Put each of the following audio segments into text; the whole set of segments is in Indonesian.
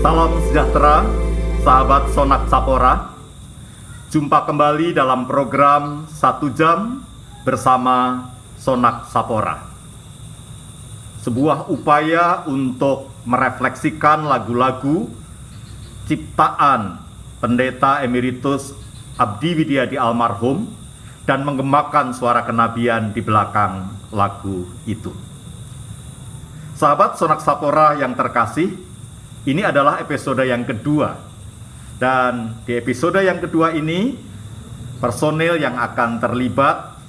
Salam sejahtera, sahabat Sonak Sapora. Jumpa kembali dalam program 1 jam bersama Sonak Sapora. Sebuah upaya untuk merefleksikan lagu-lagu ciptaan Pendeta Emeritus Abdi Widiadi almarhum dan menggemakan suara kenabian di belakang lagu itu. Sahabat Sonak Sapora yang terkasih, ini adalah episode yang kedua. Dan di episode yang kedua ini, personil yang akan terlibat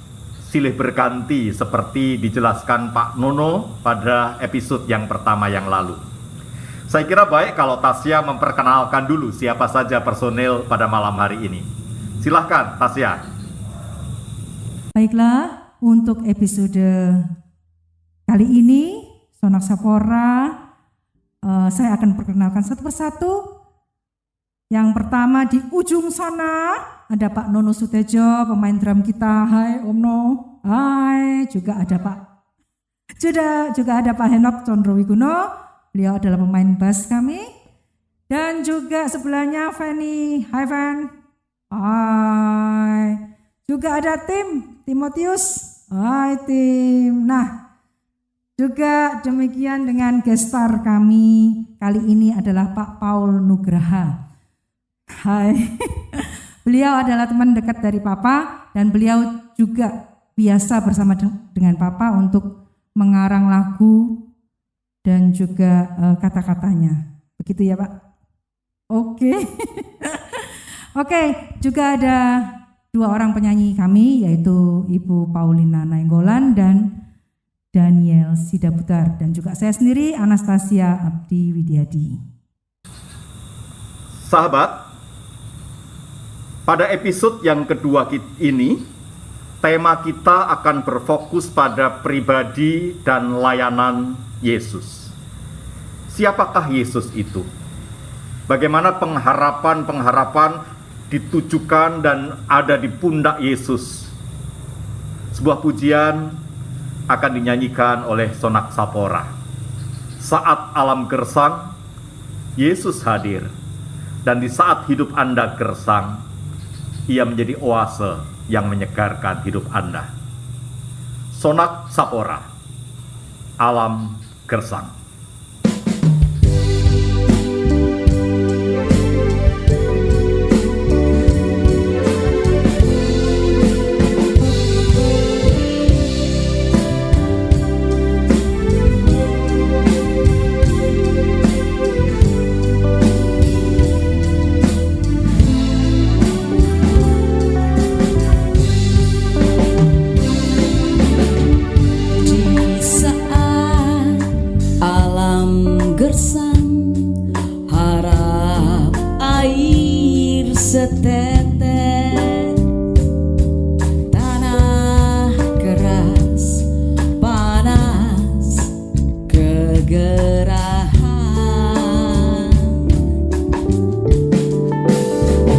silih berganti seperti dijelaskan Pak Nono pada episode yang pertama yang lalu. Saya kira baik kalau Tasya memperkenalkan dulu siapa saja personil pada malam hari ini. Silahkan Tasya. Baiklah, untuk episode kali ini, Sonak Sapora, saya akan perkenalkan satu persatu. Yang pertama di ujung sana ada Pak Nono Sutejo, pemain drum kita. Hai Om No. Hai, juga ada Pak Henok Condrowiguno. Beliau adalah pemain bass kami. Dan juga sebelahnya Fanny. Hai Fan. Hai. Juga ada Tim Timotius. Hai Tim. Nah, juga demikian dengan gestar kami kali ini adalah Pak Paul Nugraha. Hai. Beliau adalah teman dekat dari Papa dan beliau juga biasa bersama dengan Papa untuk mengarang lagu dan juga kata-katanya. Begitu ya Pak? Oke. Oke, juga ada 2 orang penyanyi kami yaitu Ibu Paulina Nainggolan dan Daniel Sidaputar, dan juga saya sendiri Anastasia Abdi Widiadi. Sahabat, pada episode yang kedua ini, tema kita akan berfokus pada pribadi dan layanan Yesus. Siapakah Yesus itu? Bagaimana pengharapan ditujukan dan ada di pundak Yesus? Sebuah pujian akan dinyanyikan oleh Sonak Sapora. Saat alam gersang, Yesus hadir. Dan di saat hidup Anda gersang, Ia menjadi oase yang menyegarkan hidup Anda. Sonak Sapora, alam gersang. Harap air setetes, tanah keras, panas, kegerahan.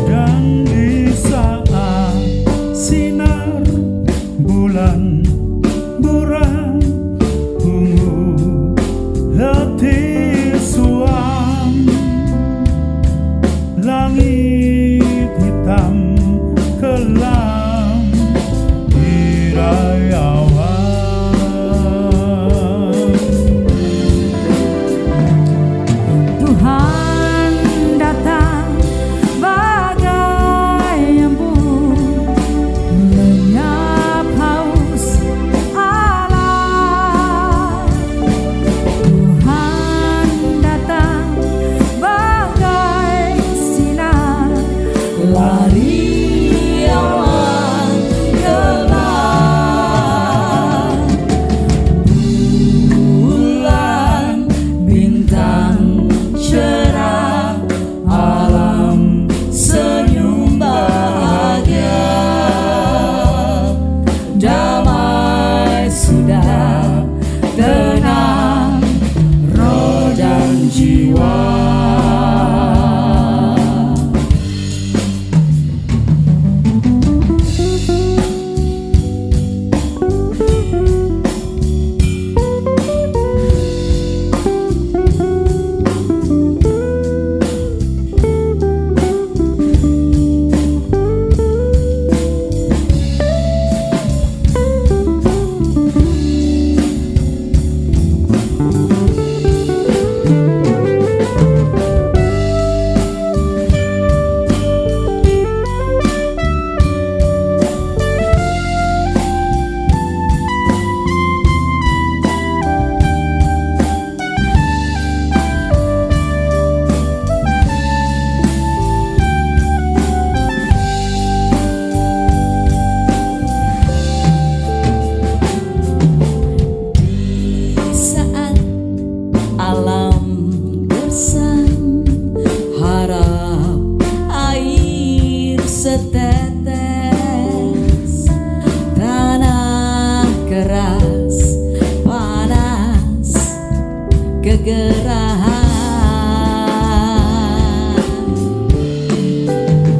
Dan di saat sinar bulan buram ungu hati suam, langit hitam kelam dirayawan. Tuhan datang bagai embun, lenyap haus alam. Tuhan datang bagai sinar, Lari awan gelap, bulan bintang cerah, alam senyum bahagia, damai sudah, tenang roh dan jiwa.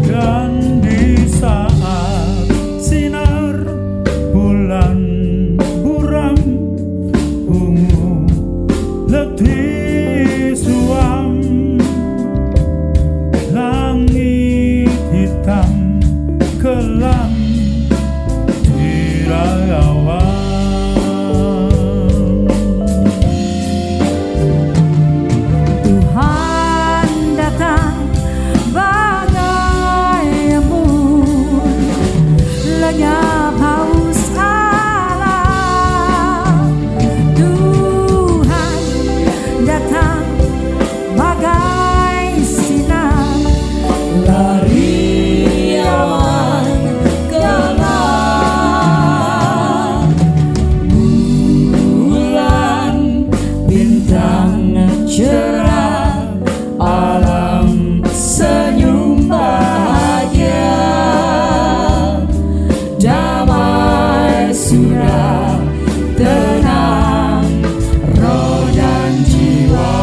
Dan di saat sinar bulan buram ungu letih suam, langit hitam kelam tirai awan. Tuhan datang bagai embun, lenyap haus alam. Tuhan datang bagai sinar, lari awan gelap, bulan bintang cerah, alam senyum bahagia, damai sudah tenang roh dan jiwa.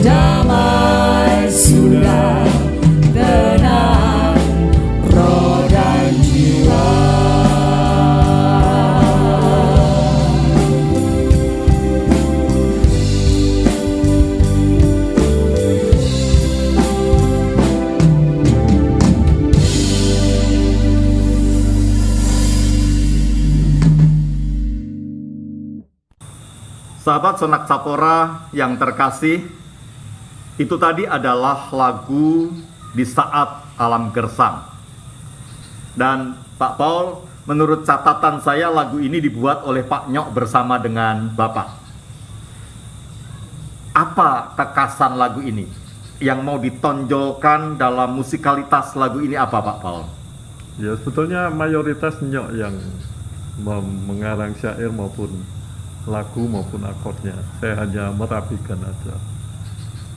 Damai sudah tenang roh dan jiwa. Sahabat Sonak Sapora yang terkasih, itu tadi adalah lagu Di Saat Alam Gersang. Dan Pak Paul, menurut catatan saya lagu ini dibuat oleh Pak Nyok bersama dengan Bapak. Apa kekasan lagu ini? Yang mau ditonjolkan dalam musikalitas lagu ini apa, Pak Paul? Ya sebetulnya mayoritas Nyok yang mengarang syair maupun lagu maupun akordnya. Saya hanya merapikan aja.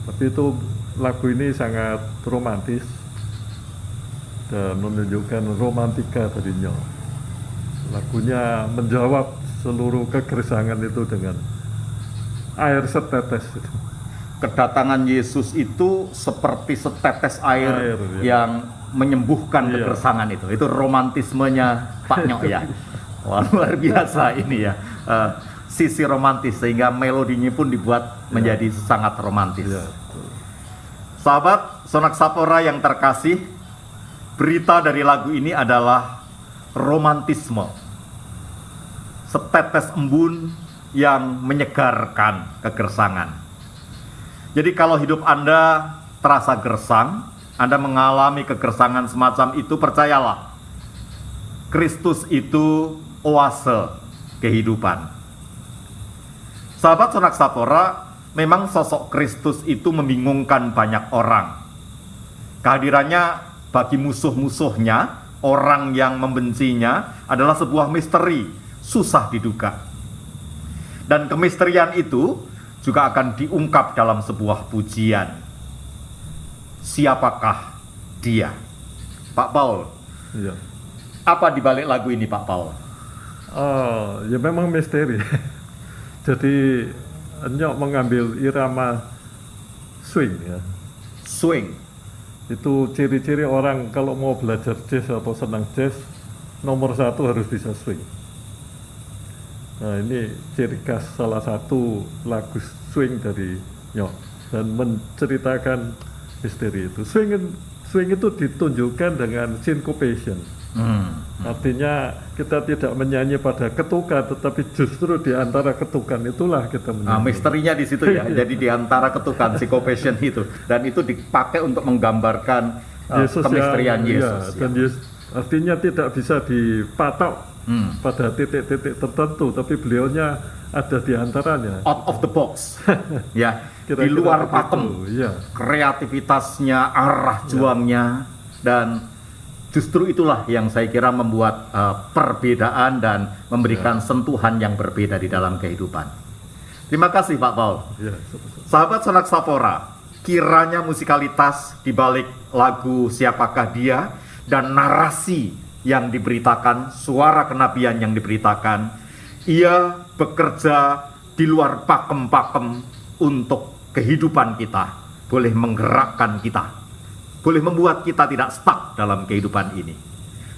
Tapi itu lagu ini sangat romantis dan menunjukkan romantika dari Nyok. Lagunya menjawab seluruh kegersangan itu dengan air setetes itu. Kedatangan Yesus itu seperti setetes air, ya. yang menyembuhkan Iya. kegersangan itu. Itu romantismenya Pak Nyok ya. Wah, luar biasa ini ya. Sisi romantis sehingga melodinya pun dibuat menjadi sangat romantis. Ya. Sahabat Sonak Sapora yang terkasih, berita dari lagu ini adalah romantisme. Setetes embun yang menyegarkan kegersangan. Jadi kalau hidup Anda terasa gersang, Anda mengalami kegersangan semacam itu, percayalah, Kristus itu oase kehidupan. Sahabat Sonak Sapora, memang sosok Kristus itu membingungkan banyak orang. Kehadirannya bagi musuh-musuhnya, orang yang membencinya, adalah sebuah misteri, susah diduga. Dan kemisterian itu juga akan diungkap dalam sebuah pujian. Siapakah dia? Pak Paul, Ya. apa dibalik lagu ini, Pak Paul? Oh, ya memang misteri. Jadi Nyok mengambil irama swing ya. Swing. Itu ciri-ciri orang kalau mau belajar jazz atau senang jazz, nomor satu harus bisa swing. Nah ini ciri khas salah satu lagu swing dari Nyok dan menceritakan misteri itu. Swing itu ditunjukkan dengan syncopation. Artinya kita tidak menyanyi pada ketukan, tetapi justru di antara ketukan itulah kita menyanyi. Nah, misterinya di situ ya. Jadi di antara ketukan syncopation itu, dan itu dipakai untuk menggambarkan kemisterian Yesus. Ya, dan artinya tidak bisa dipatok pada titik-titik tertentu, tapi beliaunya ada di antaranya. Out of the box, ya, di Kira-kira luar begitu, pakem, ya. kreativitasnya, arah juangnya, dan justru itulah yang saya kira membuat perbedaan dan memberikan sentuhan yang berbeda di dalam kehidupan. Terima kasih Pak Paul. Ya, Sahabat Sonak Sapora, kiranya musikalitas di balik lagu Siapakah Dia dan narasi yang diberitakan, suara kenabian yang diberitakan, Ia bekerja di luar pakem-pakem untuk kehidupan kita, boleh menggerakkan kita, boleh membuat kita tidak stuck dalam kehidupan ini.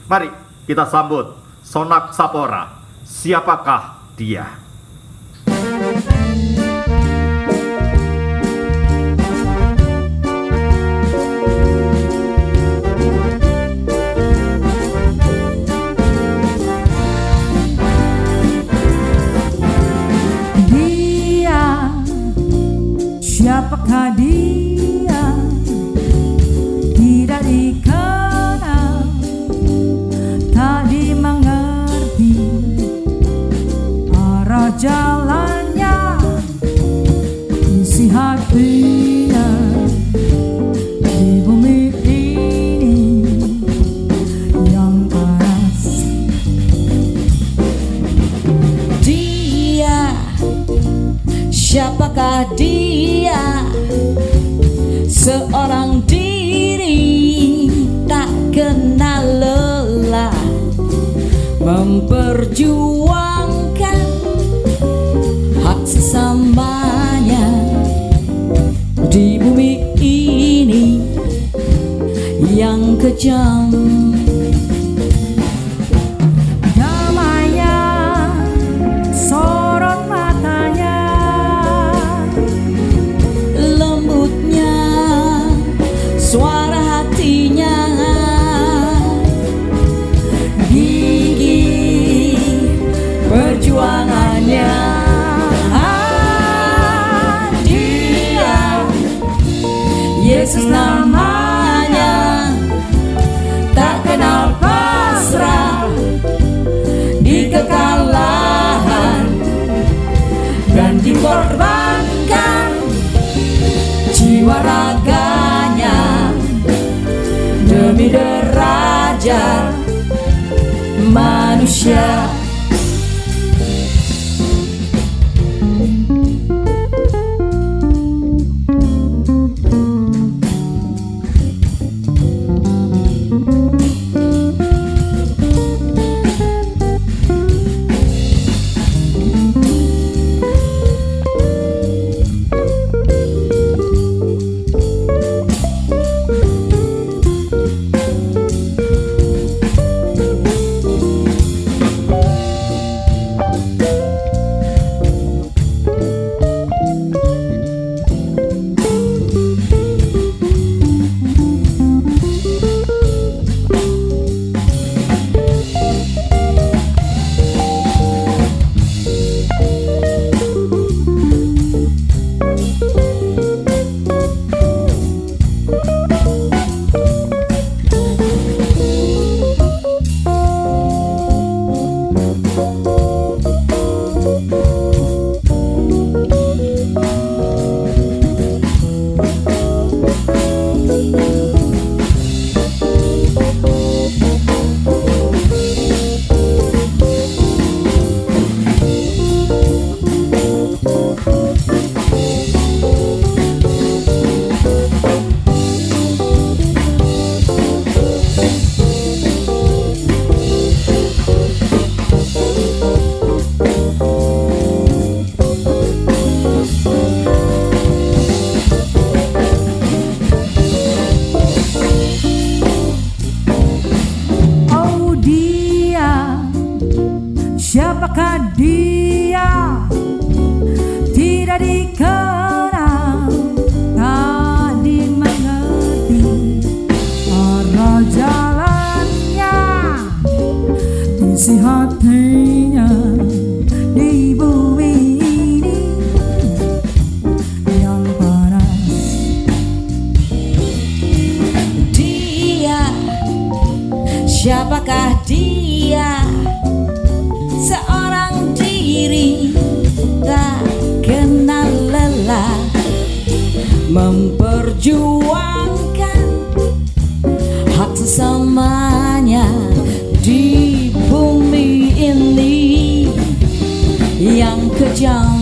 Mari kita sambut Sonak Sapora. Siapakah dia? Siapakah dia? Tidak dikenal, tak dimengerti arah jalannya, isi hatinya di bumi ini yang panas. Dia, siapakah dia? Seorang diri tak kenal lelah, memperjuangkan hak sesamanya di bumi ini yang kejam. Damainya sorot matanya, Lembutnya suara hatinya, gigih perjuangannya. Dia, Yesus namanya, tak kenal pasrah di kekalahan dan dikorbankan jiwa raganya demi derajat manusia. Siapakah dia? Tidak dikenal, tak dimengerti arah jalannya, isi hatinya di bumi ini yang panas. Dia, siapakah dia? Seorang diri tak kenal lelah, memperjuangkan hak sesamanya di bumi ini yang kejam.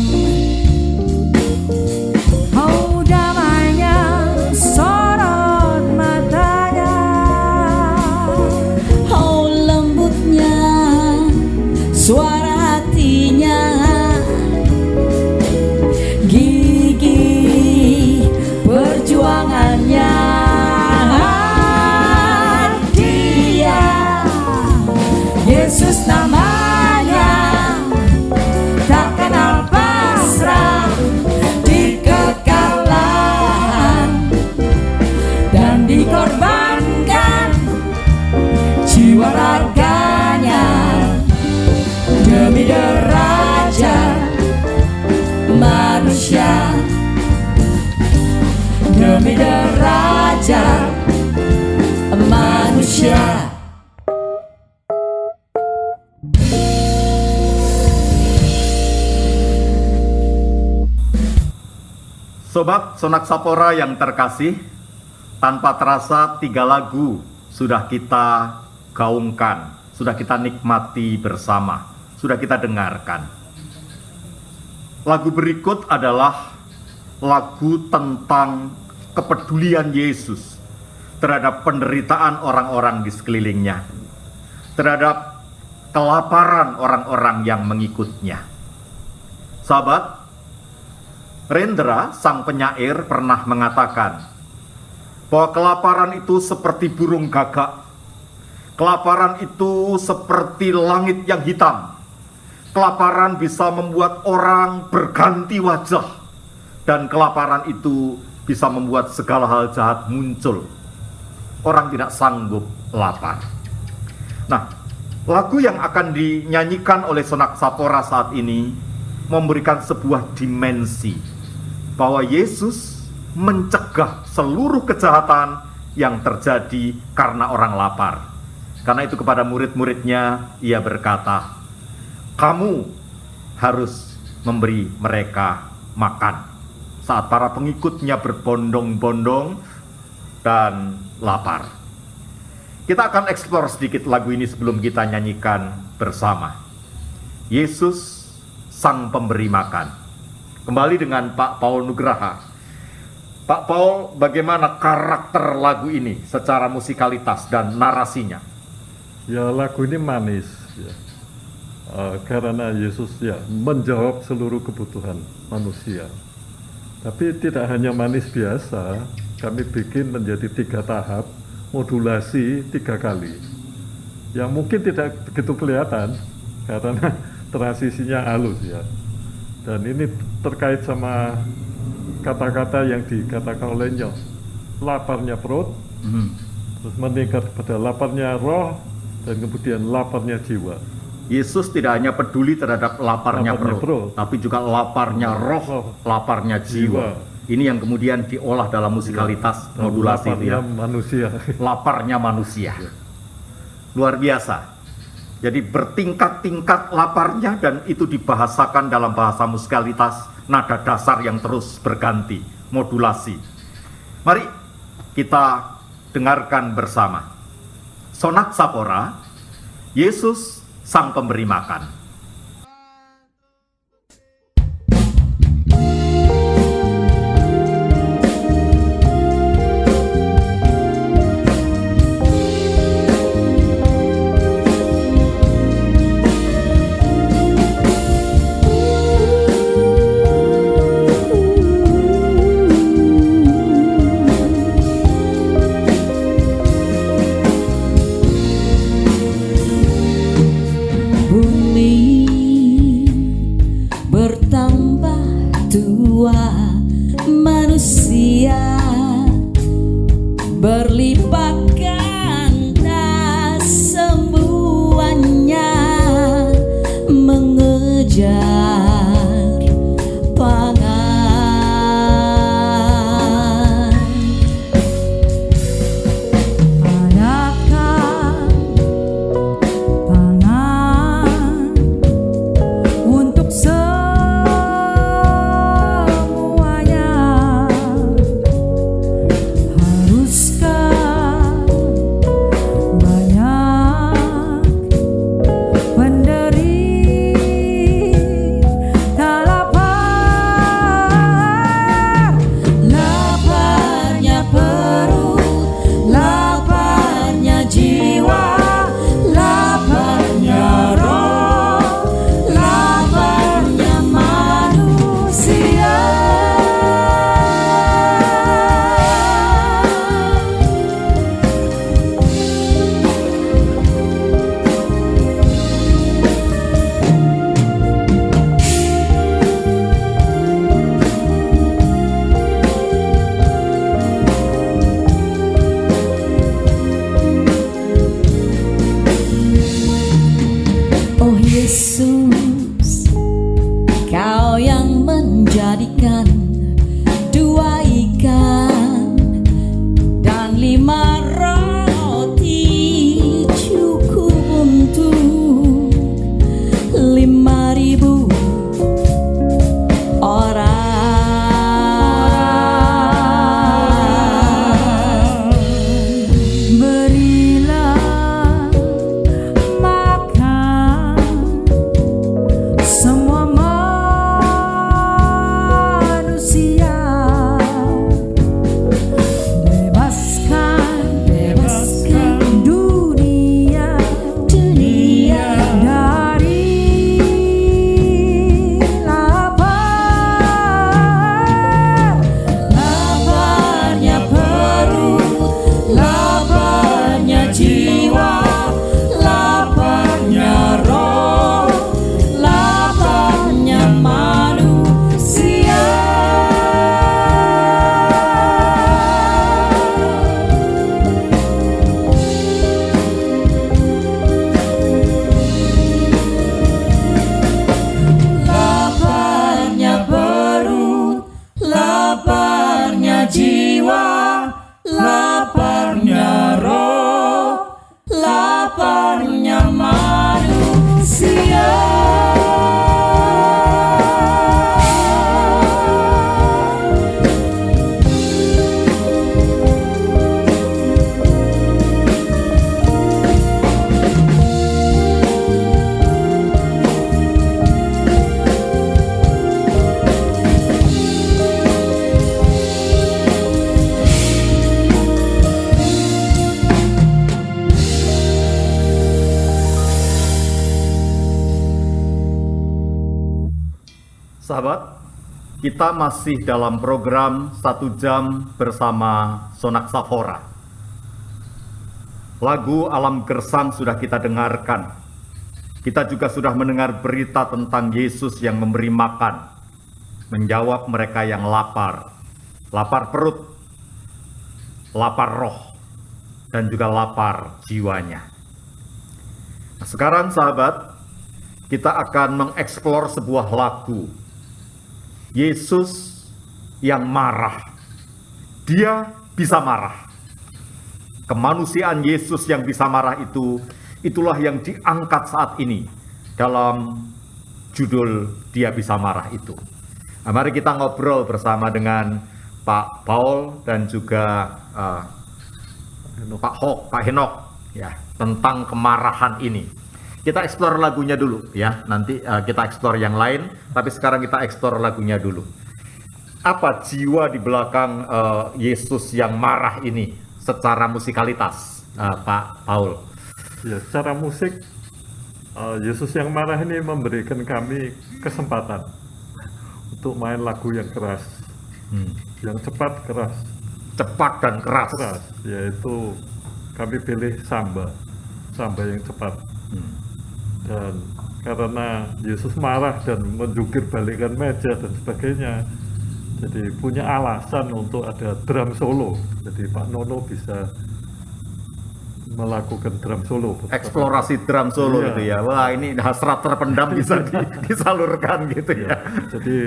Oh, damainya sorot matanya, Oh, lembutnya suara hatinya, Sobat Sonak Sapora yang terkasih, tanpa terasa 3 lagu sudah kita gaungkan, sudah kita nikmati bersama, sudah kita dengarkan. Lagu berikut adalah lagu tentang kepedulian Yesus terhadap penderitaan orang-orang di sekelilingnya, terhadap kelaparan orang-orang yang mengikutnya. Sahabat, Rendra, sang penyair, pernah mengatakan bahwa kelaparan itu seperti burung gagak. Kelaparan itu seperti langit yang hitam. Kelaparan bisa membuat orang berganti wajah. Dan kelaparan itu bisa membuat segala hal jahat muncul. Orang tidak sanggup lapar. Nah, lagu yang akan dinyanyikan oleh Sonak Sapora saat ini memberikan sebuah dimensi bahwa Yesus mencegah seluruh kejahatan yang terjadi karena orang lapar. Karena itu kepada murid-muridnya ia berkata, kamu harus memberi mereka makan. Saat para pengikutnya berbondong-bondong dan lapar. Kita akan eksplor sedikit lagu ini sebelum kita nyanyikan bersama. Yesus, sang pemberi makan. Kembali dengan Pak Paul Nugraha. Pak Paul, bagaimana karakter lagu ini secara musikalitas dan narasinya? Ya, lagu ini manis ya. Karena Yesus ya menjawab seluruh kebutuhan manusia. Tapi tidak hanya manis biasa, kami bikin menjadi 3 tahap, modulasi 3 kali. Yang mungkin tidak begitu kelihatan karena transisinya halus ya. Dan ini terkait sama kata-kata yang dikatakan olehnya, laparnya perut, terus meningkat pada laparnya roh, dan kemudian laparnya jiwa. Yesus tidak hanya peduli terhadap laparnya perut, tapi juga laparnya roh, laparnya jiwa. Ini yang kemudian diolah dalam musikalitas Ya, modulasi itu ya. manusia. Laparnya manusia. Luar biasa. Jadi bertingkat-tingkat laparnya dan itu dibahasakan dalam bahasa musikalitas nada dasar yang terus berganti, modulasi. Mari kita dengarkan bersama. Sonak Sapora, Yesus sang pemberi makan. Manusia berlipat ganda semuanya mengejar pangan. Adakah pangan untuk Sahabat, kita masih dalam program 1 jam bersama Sonak Safora. Lagu Alam Gersang sudah kita dengarkan. Kita juga sudah mendengar berita tentang Yesus yang memberi makan, menjawab mereka yang lapar, lapar perut, lapar roh, dan juga lapar jiwanya. Nah, sekarang sahabat, kita akan mengeksplor sebuah lagu. Yesus yang marah. Dia bisa marah. Kemanusiaan Yesus yang bisa marah itulah yang diangkat saat ini dalam judul Dia Bisa Marah itu. Nah, mari kita ngobrol bersama dengan Pak Paul dan juga Pak Henok ya, tentang kemarahan ini. Kita eksplor lagunya dulu ya, nanti kita eksplor yang lain, tapi sekarang kita eksplor lagunya dulu. Apa jiwa di belakang Yesus yang marah ini secara musikalitas, Pak Paul? Ya, secara musik, Yesus yang marah ini memberikan kami kesempatan untuk main lagu yang keras, yang cepat keras, Dan keras. yaitu kami pilih samba yang cepat. Dan karena Yesus marah dan menjungkir balikan meja dan sebagainya, jadi punya alasan untuk ada drum solo. Jadi Pak Nono bisa melakukan drum solo. Eksplorasi drum solo Iya. gitu ya. Wah, ini hasrat terpendam bisa disalurkan gitu ya. Jadi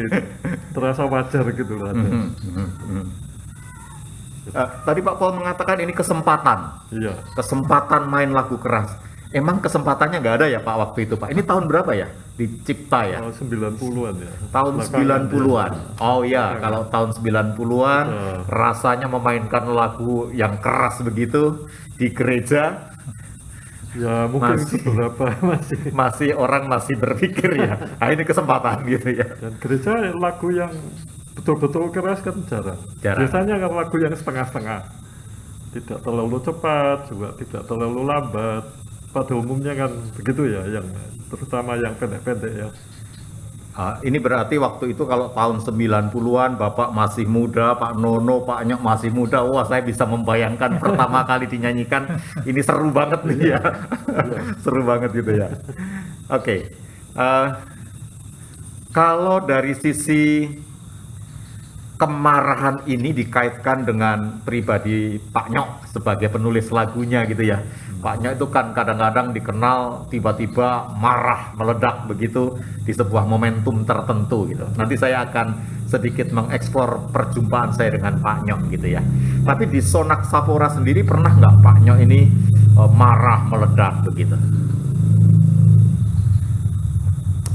terasa wajar gitu loh. Tadi Pak Paul mengatakan ini kesempatan. Iya. Kesempatan main lagu keras. Emang kesempatannya nggak ada ya Pak waktu itu Pak? Ini tahun berapa ya? Dicipta ya? 90-an ya. Tahun 90-an. Oh ya, kalau tahun 90-an rasanya memainkan lagu yang keras begitu di gereja Ya mungkin Masih. beberapa masih. orang masih berpikir ya, ah, ini kesempatan gitu ya. Dan gereja lagu yang betul-betul keras kan jarang. Biasanya kan lagu yang setengah-setengah. Tidak terlalu cepat, juga tidak terlalu lambat. Pada umumnya kan begitu ya, yang terutama yang pendek-pendek ya. Ini berarti waktu itu kalau tahun 90-an Bapak masih muda, Pak Nono, Pak Nyok masih muda. Wah, saya bisa membayangkan pertama kali dinyanyikan. Ini seru banget nih ya. Seru banget gitu ya. Oke. Kalau dari sisi kemarahan ini dikaitkan dengan pribadi Pak Nyok sebagai penulis lagunya gitu ya. Pak Nyok itu kan kadang-kadang dikenal tiba-tiba marah, meledak begitu di sebuah momentum tertentu gitu. Nanti saya akan sedikit mengeksplor perjumpaan saya dengan Pak Nyok gitu ya. Tapi di Sonak Safora sendiri pernah nggak Pak Nyok ini marah, meledak begitu?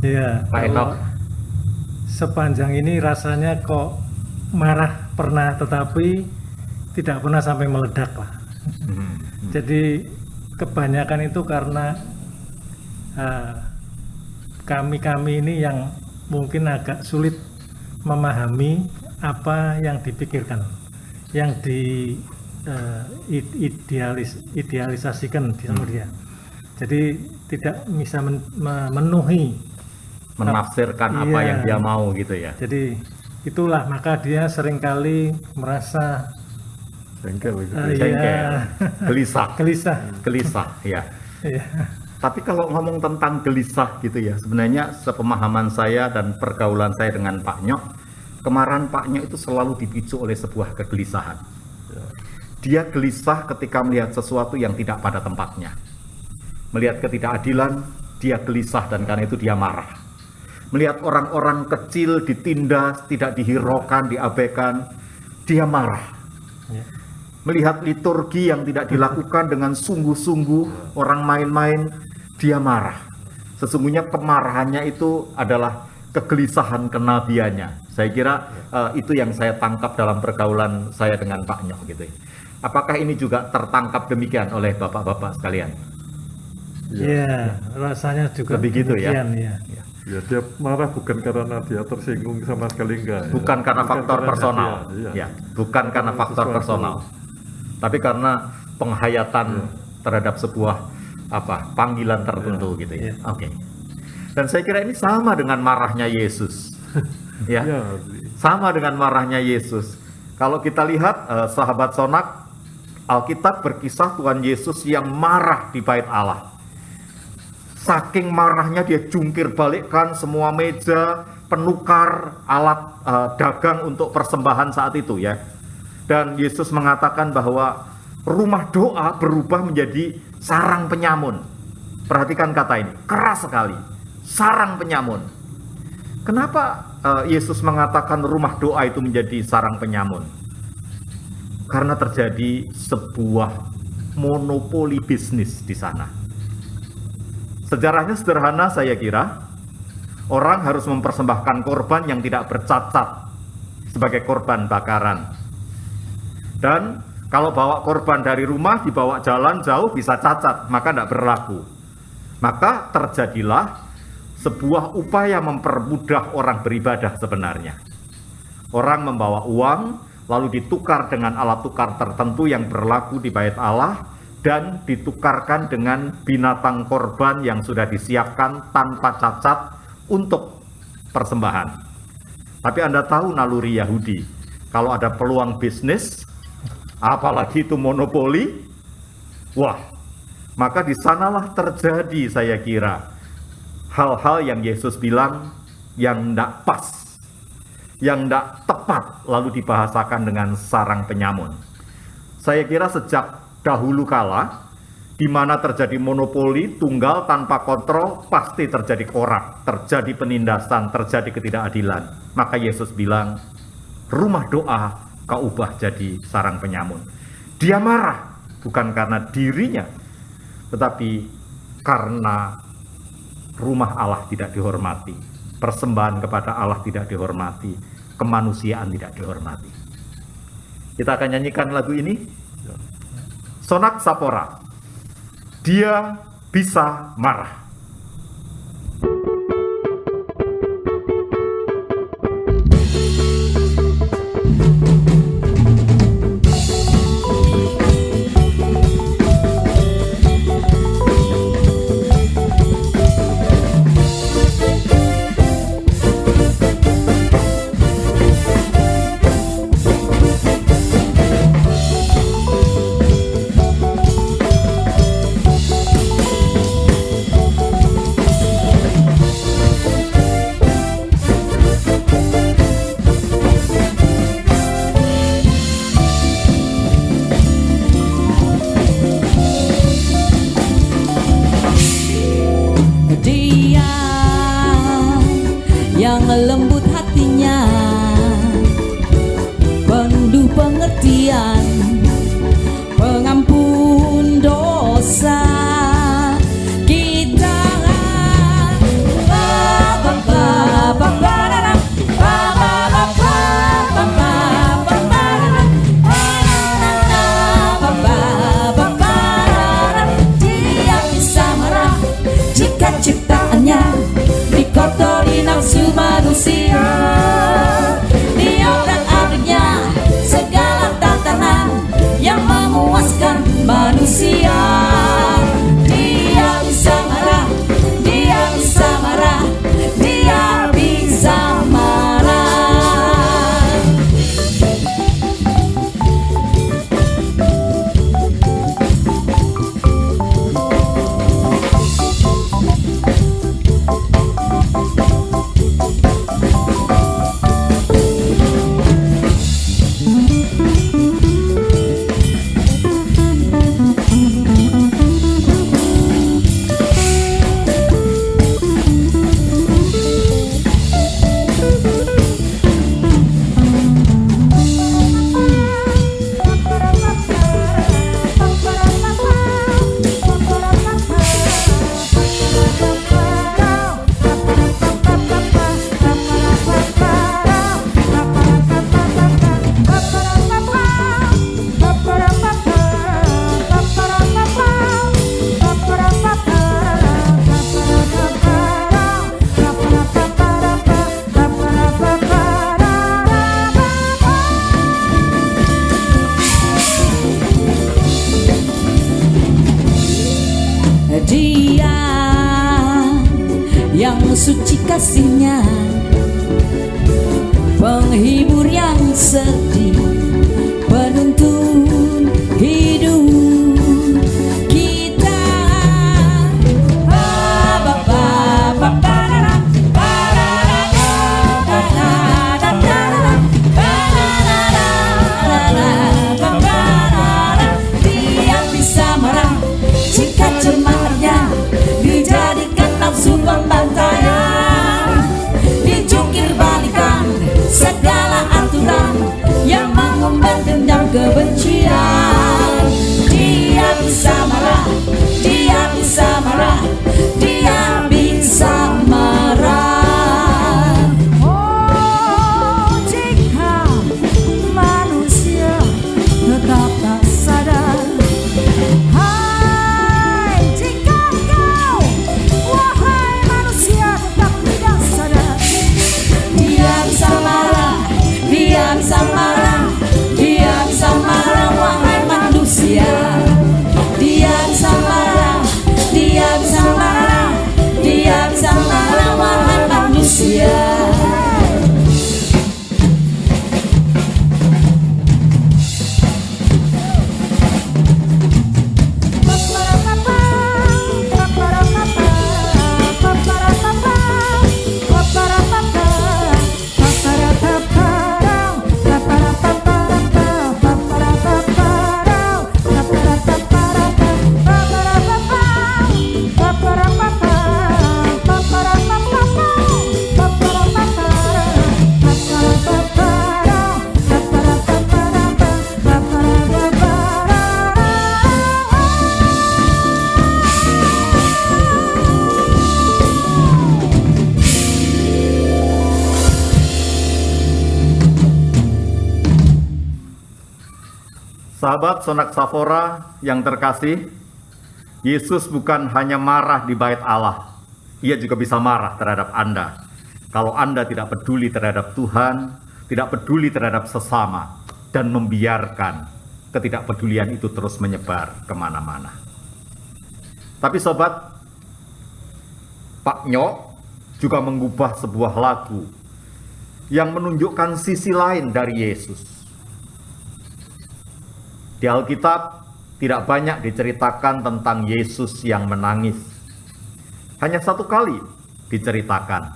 Iya, Pak kalau Enok. sepanjang ini rasanya kok marah pernah, tetapi tidak pernah sampai meledak lah. Jadi kebanyakan itu karena kami ini yang mungkin agak sulit memahami apa yang dipikirkan, yang idealisasikan sama dia. Jadi tidak bisa memenuhi Menafsirkan apa Iya. yang dia mau gitu ya. Jadi itulah maka dia seringkali merasa Jengkel gitu. Jengkel, gelisah, gelisah. ya. Iya. Tapi kalau ngomong tentang gelisah gitu ya, sebenarnya sepemahaman saya dan pergaulan saya dengan Pak Nyok, kemarahan Pak Nyok itu selalu dipicu oleh sebuah kegelisahan. Dia gelisah ketika melihat sesuatu yang tidak pada tempatnya. Melihat ketidakadilan, dia gelisah dan karena itu dia marah. Melihat orang-orang kecil ditindas, tidak dihiraukan, diabaikan, dia marah. Melihat liturgi yang tidak dilakukan dengan sungguh-sungguh, orang main-main, dia marah. Sesungguhnya kemarahannya itu adalah kegelisahan kenabiannya. Saya kira itu yang saya tangkap dalam pergaulan saya dengan Pak Nyok gitu. Apakah ini juga tertangkap demikian oleh bapak-bapak sekalian? Iya, rasanya juga Lebih gitu ya? demikian, ya. Ya dia marah bukan karena dia tersinggung sama sekali enggak. Bukan ya. karena Bukan faktor karena personal, dia, ya, bukan karena faktor Sesuatu. personal, tapi karena penghayatan terhadap sebuah panggilan tertentu gitu ya. Iya. Oke. Dan saya kira ini sama dengan marahnya Yesus. Ya, Ya, sama dengan marahnya Yesus. Kalau kita lihat sahabat Sonak, Alkitab berkisah Tuhan Yesus yang marah di bait Allah. Saking marahnya dia jungkir balikkan semua meja, penukar alat dagang untuk persembahan saat itu ya. Dan Yesus mengatakan bahwa rumah doa berubah menjadi sarang penyamun. Perhatikan kata ini, keras sekali. Sarang penyamun. Kenapa Yesus mengatakan rumah doa itu menjadi sarang penyamun? Karena terjadi sebuah monopoli bisnis di sana. Sejarahnya sederhana saya kira. Orang harus mempersembahkan korban yang tidak bercacat sebagai korban bakaran. Dan kalau bawa korban dari rumah dibawa jalan jauh bisa cacat, maka tidak berlaku. Maka terjadilah sebuah upaya mempermudah orang beribadah sebenarnya. Orang membawa uang lalu ditukar dengan alat tukar tertentu yang berlaku di bait Allah dan ditukarkan dengan binatang korban yang sudah disiapkan tanpa cacat untuk persembahan. Tapi Anda tahu naluri Yahudi, kalau ada peluang bisnis, apalagi itu monopoli, wah, maka di sanalah terjadi saya kira hal-hal yang Yesus bilang yang tidak pas, yang tidak tepat, lalu dibahasakan dengan sarang penyamun. Saya kira sejak dahulu kala, di mana terjadi monopoli tunggal tanpa kontrol, pasti terjadi korak, terjadi penindasan, terjadi ketidakadilan. Maka Yesus bilang, rumah doa kau ubah jadi sarang penyamun. Dia marah, bukan karena dirinya, tetapi karena rumah Allah tidak dihormati, persembahan kepada Allah tidak dihormati, kemanusiaan tidak dihormati. Kita akan nyanyikan lagu ini, Sonak Sapora. Dia bisa marah. Yang lembut hatinya, penuh pengertian, pengampun dosa. Kita dia bisa marah jika ciptaannya dikotori nafsu manusia. Diobrak-abriknya segala tatanan yang memuaskan manusia. Dia bisa marah, dia bisa marah, dia bisa marah. Dia yang suci kasihnya, sedih, penuntun hidup kita. Dia bisa marah jika cemarnya dijadikan nafsu pembantaian, dijungkir balikan segala aturan yang mengumbar dendam kebencian. Dia bisa marah, dia bisa marah, dia bisa marah. Oh, jika manusia tetap tak sadar, hai jika kau, wahai manusia tetap tidak sadar, Dia bisa marah, dia bisa marah, dia bisa marah, wahai manusia. Dia bisa marah, dia bisa marah, dia bisa marah, wahai manusia. Sahabat Sonak Safora yang terkasih, Yesus bukan hanya marah di bait Allah, Ia juga bisa marah terhadap Anda. Kalau Anda tidak peduli terhadap Tuhan, tidak peduli terhadap sesama, dan membiarkan ketidakpedulian itu terus menyebar kemana-mana. Tapi sobat, Pak Nyok juga mengubah sebuah lagu yang menunjukkan sisi lain dari Yesus. Di Alkitab tidak banyak diceritakan tentang Yesus yang menangis. Hanya satu kali diceritakan.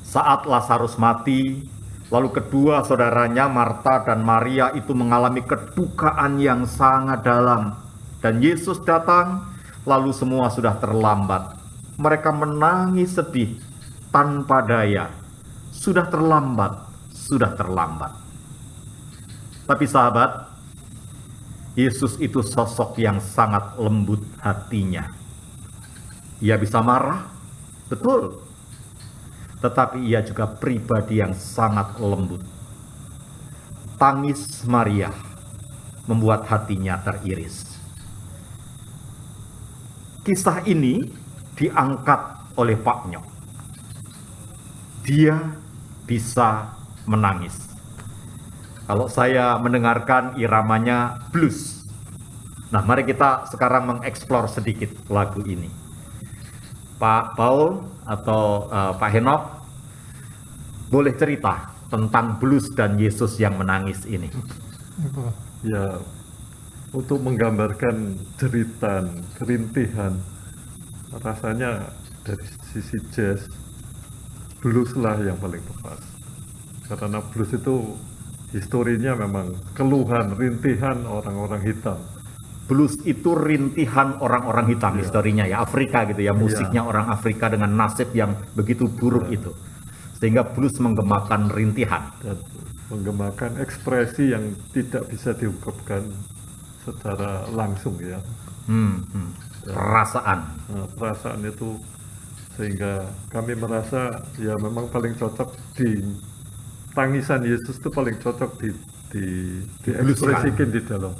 Saat Lazarus mati, lalu kedua saudaranya Marta dan Maria itu mengalami kedukaan yang sangat dalam. Dan Yesus datang, lalu semua sudah terlambat. Mereka menangis sedih tanpa daya. Sudah terlambat, sudah terlambat. Tapi sahabat, Yesus itu sosok yang sangat lembut hatinya. Ia bisa marah, betul. Tetapi ia juga pribadi yang sangat lembut. Tangis Maria membuat hatinya teriris. Kisah ini diangkat oleh Pak Nyok. Dia bisa menangis. Kalau saya mendengarkan iramanya blues. Nah, mari kita sekarang mengeksplor sedikit lagu ini. Pak Paul atau Pak Henok, boleh cerita tentang blues dan Yesus yang menangis ini? Ya, untuk menggambarkan jeritan, kerintihan, rasanya dari sisi jazz, blues lah yang paling tepat. Karena blues itu historinya memang keluhan, rintihan orang-orang hitam. Blues itu rintihan orang-orang hitam, historinya ya, Afrika gitu ya, musiknya orang Afrika dengan nasib yang begitu buruk itu. Sehingga blues menggemakan rintihan. Dan menggemakan ekspresi yang tidak bisa diungkapkan secara langsung ya. Perasaan. Nah, perasaan itu sehingga kami merasa ya memang paling cocok di tangisan Yesus itu paling cocok diekspresikan di dalam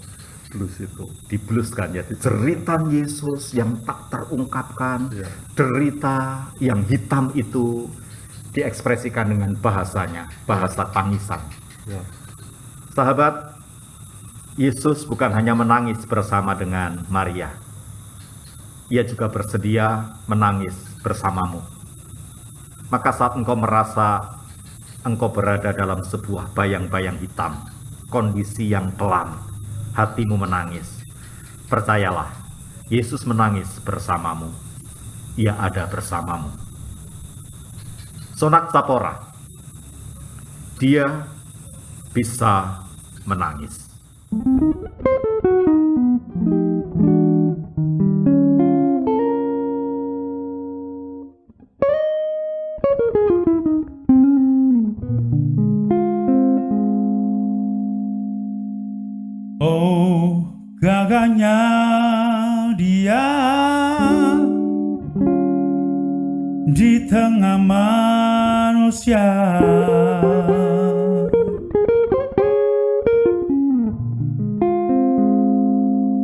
blues itu. Diblueskan ya, jeritan Yesus yang tak terungkapkan, Ya. derita yang hitam itu diekspresikan dengan bahasanya, bahasa tangisan. Ya. Sahabat, Yesus bukan hanya menangis bersama dengan Maria. Ia juga bersedia menangis bersamamu. Maka saat engkau merasa engkau berada dalam sebuah bayang-bayang hitam, kondisi yang kelam, hatimu menangis. Percayalah, Yesus menangis bersamamu. Ia ada bersamamu. Sonak Sapora, dia bisa menangis. Oh, gagahnya dia di tengah manusia.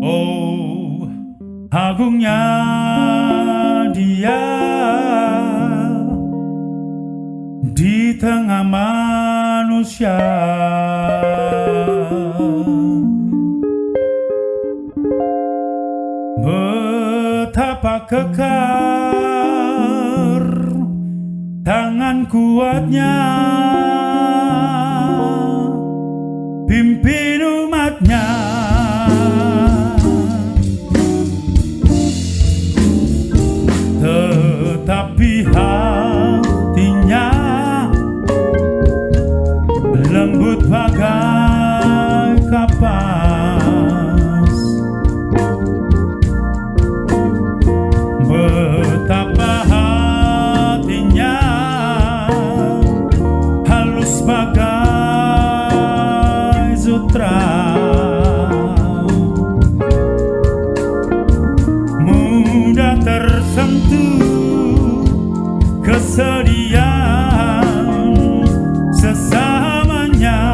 Oh, agungnya dia di tengah manusia. Betapa kekar tangan kuatnya, pimpin umatnya. Tetapi hatinya lembut bagai kapas. Betapa hatinya halus bagai sutra, mudah tersentuh kesedihan sesamanya.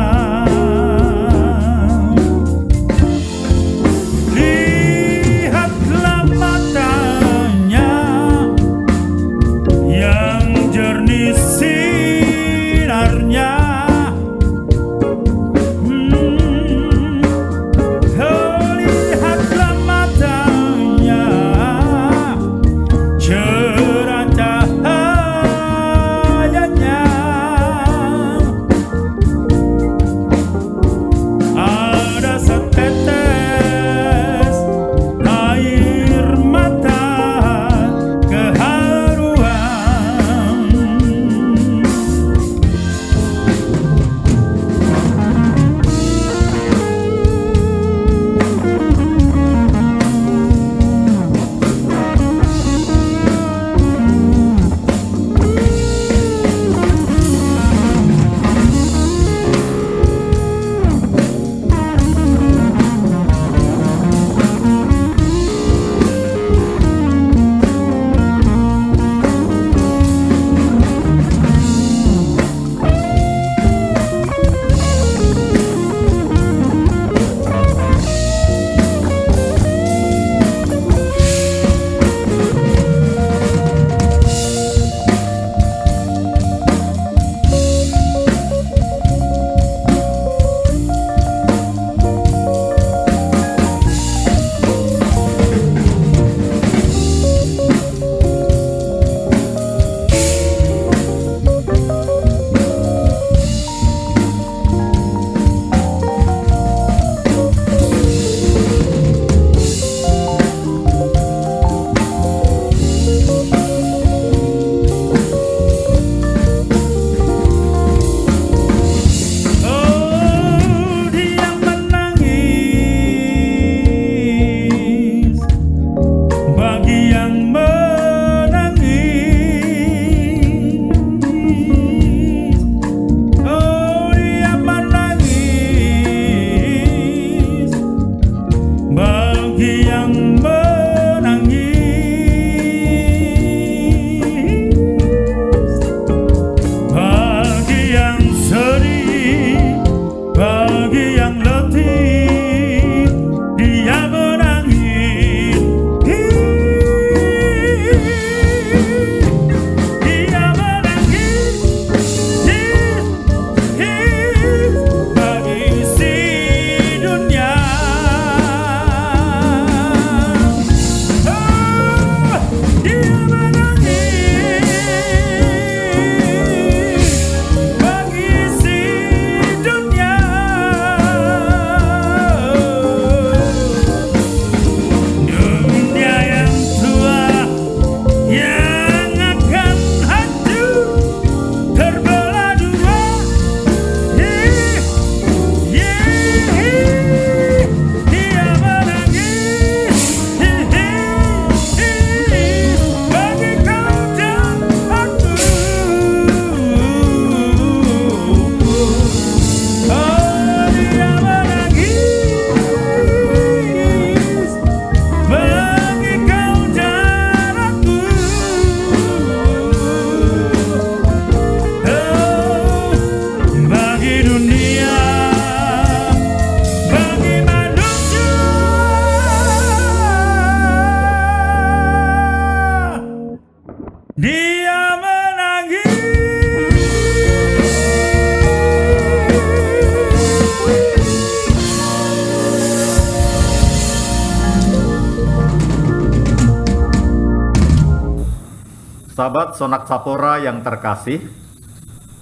Sahabat Sonak Sapora yang terkasih,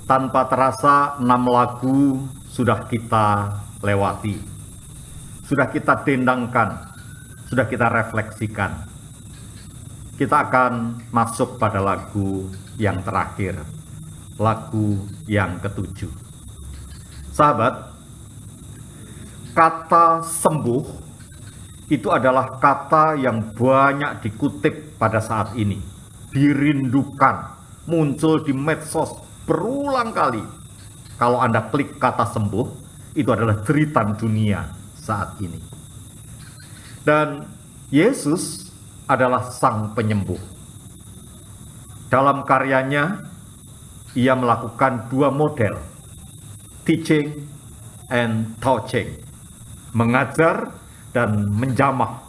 tanpa terasa 6 lagu sudah kita lewati, sudah kita dendangkan, sudah kita refleksikan. Kita akan masuk pada lagu yang terakhir, lagu yang ke-7. Sahabat, kata sembuh itu adalah kata yang banyak dikutip pada saat ini, dirindukan, muncul di medsos berulang kali. Kalau Anda klik kata sembuh, itu adalah jeritan dunia saat ini. Dan Yesus adalah sang penyembuh. Dalam karyanya, ia melakukan 2 model, teaching and touching, mengajar dan menjamah,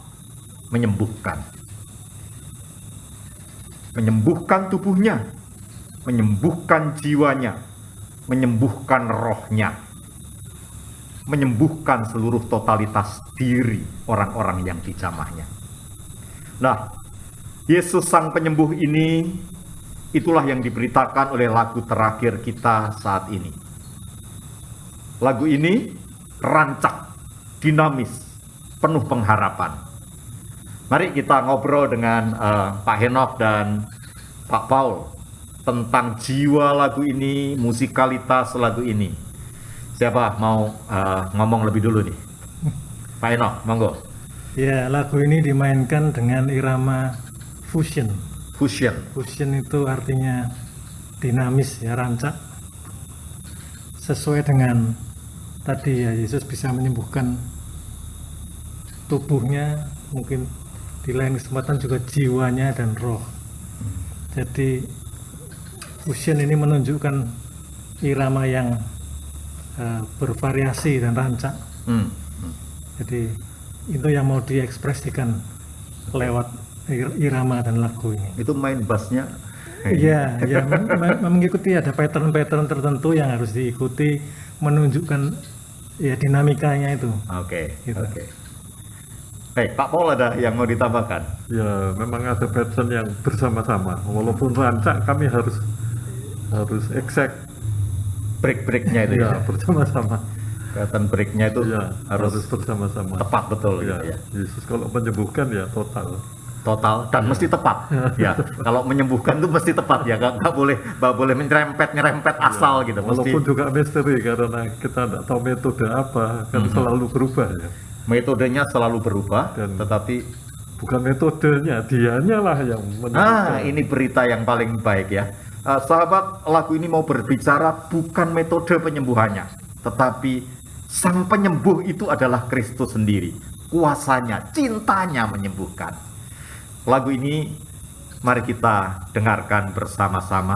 menyembuhkan. Menyembuhkan tubuhnya, menyembuhkan jiwanya, menyembuhkan rohnya, menyembuhkan seluruh totalitas diri orang-orang yang dijamahnya. Nah, Yesus sang penyembuh ini, itulah yang diberitakan oleh lagu terakhir kita saat ini. Lagu ini rancak, dinamis, penuh pengharapan. Mari kita ngobrol dengan Pak Henok dan Pak Paul tentang jiwa lagu ini, musikalitas lagu ini. Siapa mau ngomong lebih dulu nih? Pak Henok, monggo. Ya, lagu ini dimainkan dengan irama fusion. Fusion. Fusion itu artinya dinamis, ya, rancak. Sesuai dengan tadi, ya, Yesus bisa menyembuhkan tubuhnya, mungkin di lain kesempatan juga jiwanya dan roh. Jadi fusion ini menunjukkan irama yang bervariasi dan rancak. Jadi itu yang mau diekspresikan lewat irama dan lagu ini. Itu main bassnya. Iya, ya, mengikuti ada pattern-pattern tertentu yang harus diikuti, menunjukkan ya dinamikanya itu. Oke. Gitu. Oke. Baik, Pak Paul ada yang mau ditambahkan? Ya, memang ada pattern yang bersama-sama. Walaupun rancak, kami harus exact. Break-breaknya itu Ya, ya. bersama-sama. Pattern breaknya itu Ya, harus bersama-sama. tepat betul Ya, gitu ya. Yesus kalau menyembuhkan ya total. Total dan mesti tepat. Ya, kalau menyembuhkan itu mesti tepat ya. Nggak boleh nyerempet asal gitu. Mesti Walaupun juga misteri karena kita tidak tahu metode apa, kan selalu berubah ya. metodenya selalu berubah, Dan- tetapi Bukan metodenya, dianya lah yang menyembuhkan. ini berita yang paling baik ya. Sahabat, lagu ini mau berbicara bukan metode penyembuhannya, tetapi sang penyembuh itu adalah Kristus sendiri. Kuasanya, cintanya menyembuhkan. Lagu ini mari kita dengarkan bersama-sama.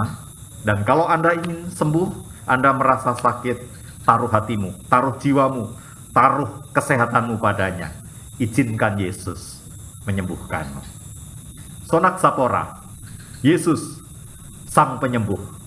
Dan kalau Anda ingin sembuh, Anda merasa sakit, taruh hatimu, taruh jiwamu, taruh kesehatanmu padanya. Izinkan Yesus menyembuhkanmu. Sonak Sapora, Yesus sang penyembuh.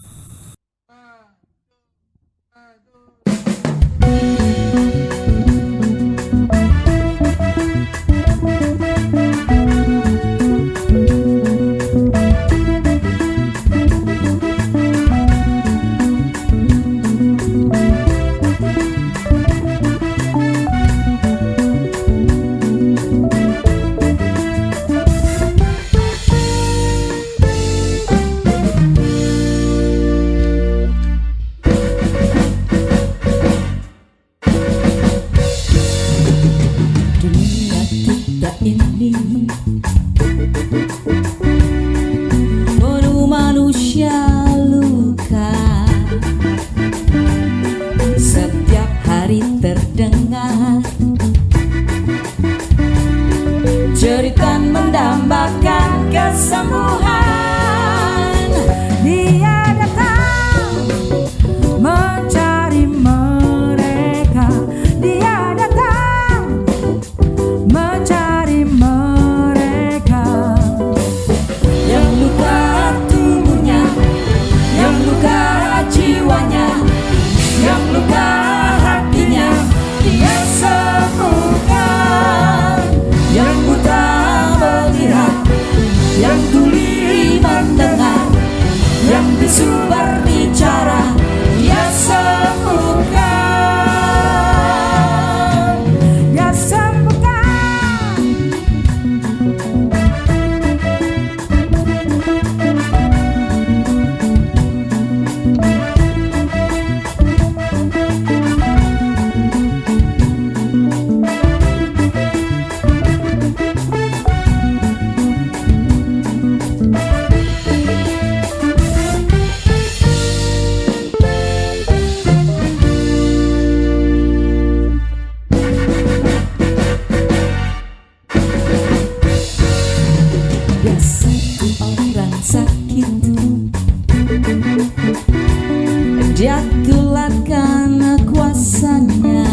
Dia kuat karena kuasanya,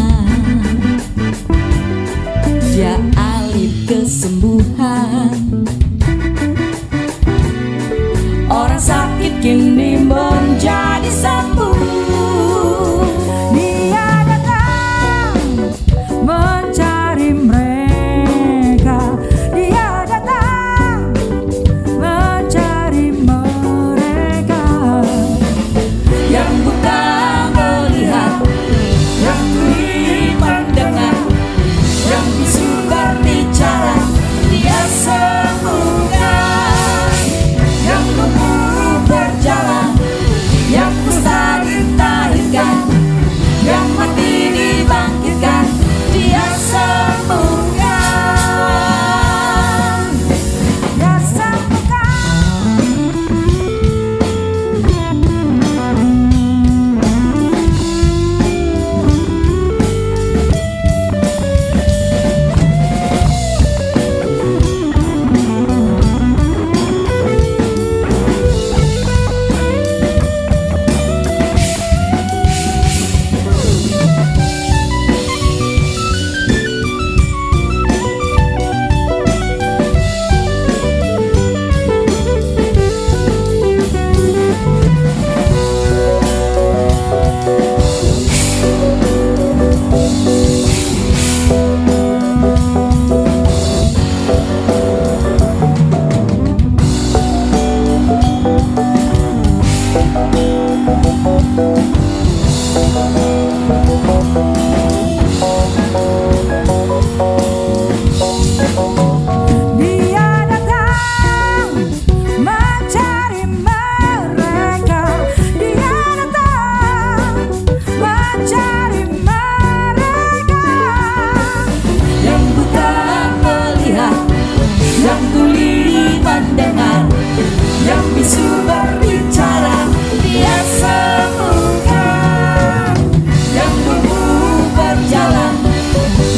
Dia alim kesembuhan. Orang sakit kini menjadi sembuh. Dia datang mencari mereka. Dia datang mencari mereka. Yang buta melihat, yang tuli mendengar, yang bisu berbicara, Dia sembuhkan. Yang lumpuh berjalan, yang kusta ditahirkan, yang mati dibangkitkan, Dia sembuhkan. Dia sembuhkan. Dia datang mencari mereka. Dia datang mencari mereka. Yang buta melihat, yang tuli mendengar, yang bisu berbicara, Dia sembuhkan. Yang lumpuh berjalan,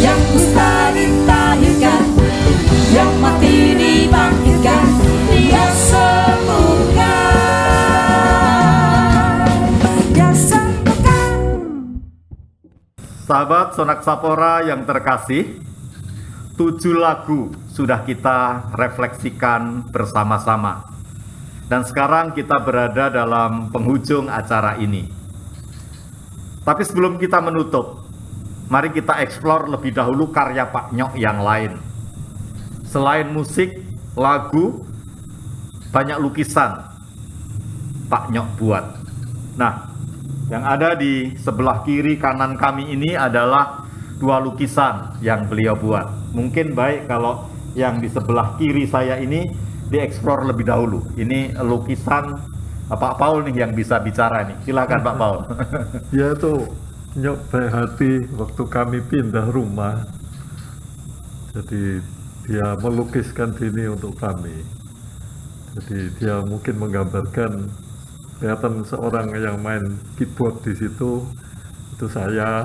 yang kusta ditahirkan, yang mati dibangkitkan, Dia sembuhkan. Dia sembuhkan. Sahabat Sonak Sapora yang terkasih, 7 lagu sudah kita refleksikan bersama-sama. Dan sekarang kita berada dalam penghujung acara ini. Tapi sebelum kita menutup, mari kita eksplor lebih dahulu karya Pak Nyok yang lain. Selain musik, lagu, banyak lukisan Pak Nyok buat. Nah, yang ada di sebelah kiri kanan kami ini adalah 2 lukisan yang beliau buat. Mungkin baik kalau yang di sebelah kiri saya ini dieksplor lebih dahulu. Ini lukisan Pak Paul nih yang bisa bicara nih. Silakan Pak Paul. Ya itu Nyok baik hati waktu kami pindah rumah. Jadi dia melukiskan sini untuk kami. Jadi dia mungkin menggambarkan, kelihatan seorang yang main keyboard di situ, itu saya.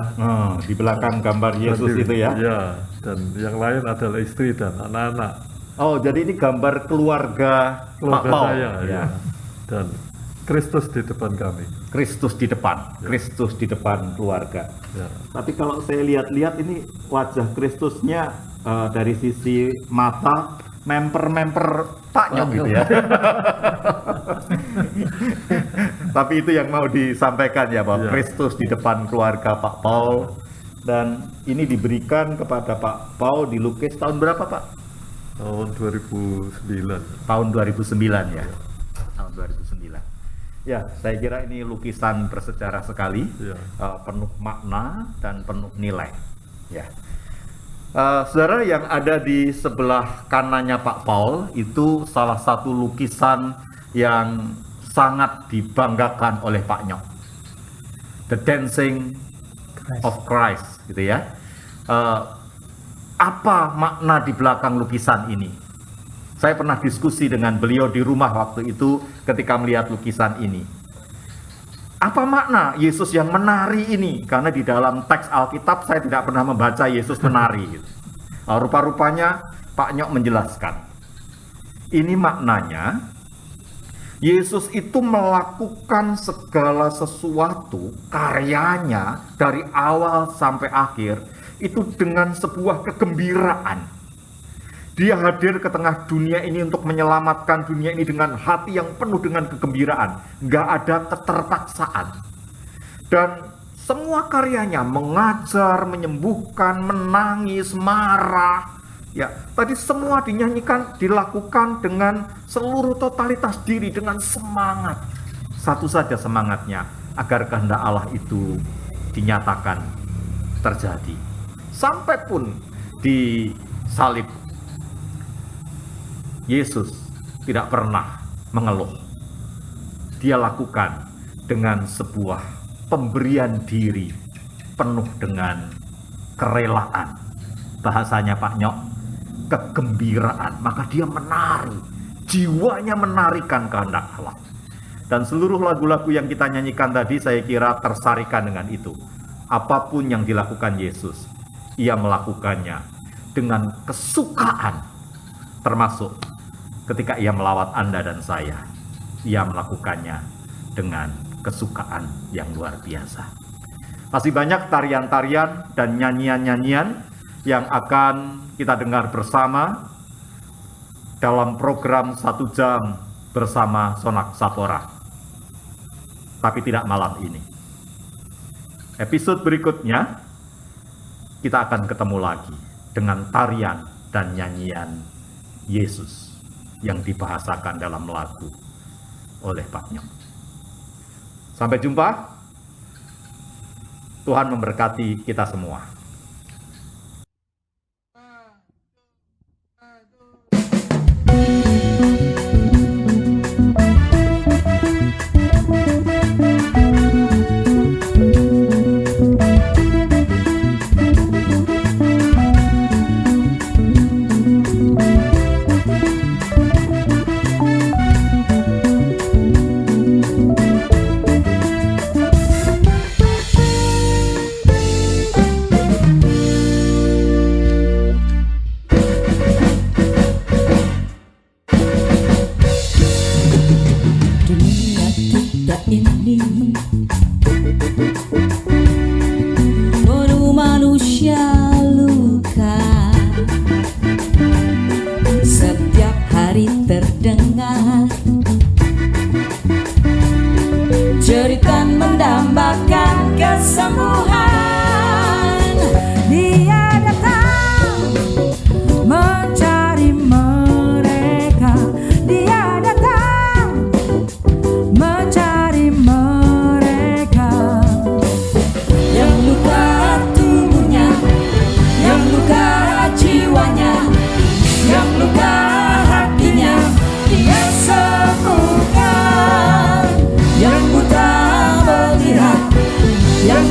Di belakang gambar Yesus Dan itu ya. Iya, dan yang lain adalah istri dan anak-anak. Oh, jadi ini gambar keluarga Pak Keluarga Paul. saya, ya. Dan Kristus di depan kami. Kristus di depan, Kristus di depan keluarga. Ya. Tapi kalau saya lihat-lihat ini wajah Kristusnya dari sisi mata memper-memper Pak Nyok gitu ya. Tapi itu yang mau disampaikan ya Pak, Ya. Kristus di depan keluarga Pak Paul. Dan ini diberikan kepada Pak Paul dilukis tahun berapa Pak? Tahun 2009. Tahun 2009 ya. Tahun 2009. Ya, saya kira ini lukisan bersejarah sekali, Ya. penuh makna dan penuh nilai. Ya, saudara yang ada di sebelah kanannya Pak Paul itu salah satu lukisan yang sangat dibanggakan oleh Pak Nyok, The Dancing of Christ, gitu ya. Apa makna di belakang lukisan ini? Saya pernah diskusi dengan beliau di rumah waktu itu ketika melihat lukisan ini. Apa makna Yesus yang menari ini? Karena di dalam teks Alkitab saya tidak pernah membaca Yesus menari. Gitu. Rupa-rupanya Pak Nyok menjelaskan. Ini maknanya, Yesus itu melakukan segala sesuatu, karyanya dari awal sampai akhir itu dengan sebuah kegembiraan. Dia hadir ke tengah dunia ini untuk menyelamatkan dunia ini dengan hati yang penuh dengan kegembiraan. Nggak ada keterpaksaan. Dan semua karyanya mengajar, menyembuhkan, menangis, marah. Ya, tadi semua dinyanyikan, dilakukan dengan seluruh totalitas diri, dengan semangat. Satu saja semangatnya, agar kehendak Allah itu dinyatakan terjadi. Sampai pun di salib, Yesus tidak pernah mengeluh. Dia lakukan dengan sebuah pemberian diri penuh dengan kerelaan. Bahasanya Pak Nyok, kegembiraan. Maka dia menari, jiwanya menarikan kehendak Allah. Dan seluruh lagu-lagu yang kita nyanyikan tadi saya kira tersarikan dengan itu. Apapun yang dilakukan Yesus, ia melakukannya dengan kesukaan. Termasuk ketika ia melawat Anda dan saya, ia melakukannya dengan kesukaan yang luar biasa. Masih banyak tarian-tarian dan nyanyian-nyanyian yang akan kita dengar bersama dalam program 1 jam bersama Sonak Sapora. Tapi tidak malam ini. Episode berikutnya kita akan ketemu lagi dengan tarian dan nyanyian Yesus yang dibahasakan dalam lagu oleh Pak Nyok. Sampai jumpa. Tuhan memberkati kita semua. Dunia kita ini penuh manusia luka. Setiap hari terdengar cerita mendambakan kesembuhan. Dia datang mencari mereka. Dia datang mencari mereka. Yang luka tubuhnya, yang luka jiwanya, yang luka hatinya, dia sembuhkan. Yang buta melihat, yang